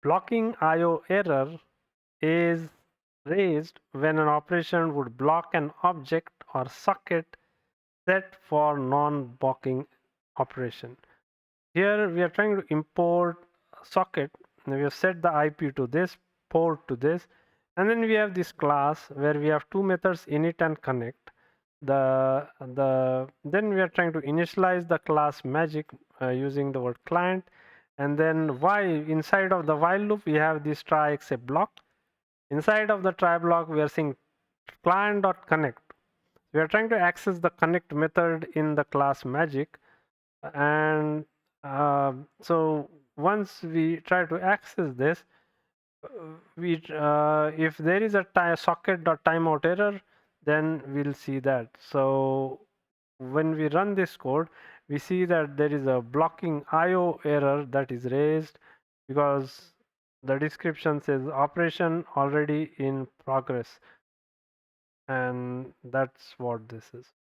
Blocking IO error is raised when an operation would block an object or socket set for non-blocking operation. Here we are trying to import a socket. We have set the IP to this, port to this, and then we have this class where we have two methods, init and connect. Then we are trying to initialize the class magic using the word client, and then while inside of the while loop we have this try except block. Inside of the try block we are saying client.connect. We are trying to access the connect method in the class magic, and so once we try to access this, we if there is a socket.timeout error, then we'll see that. So when we run this code, we see that there is a blocking IO error that is raised because the description says operation already in progress, and that's what this is.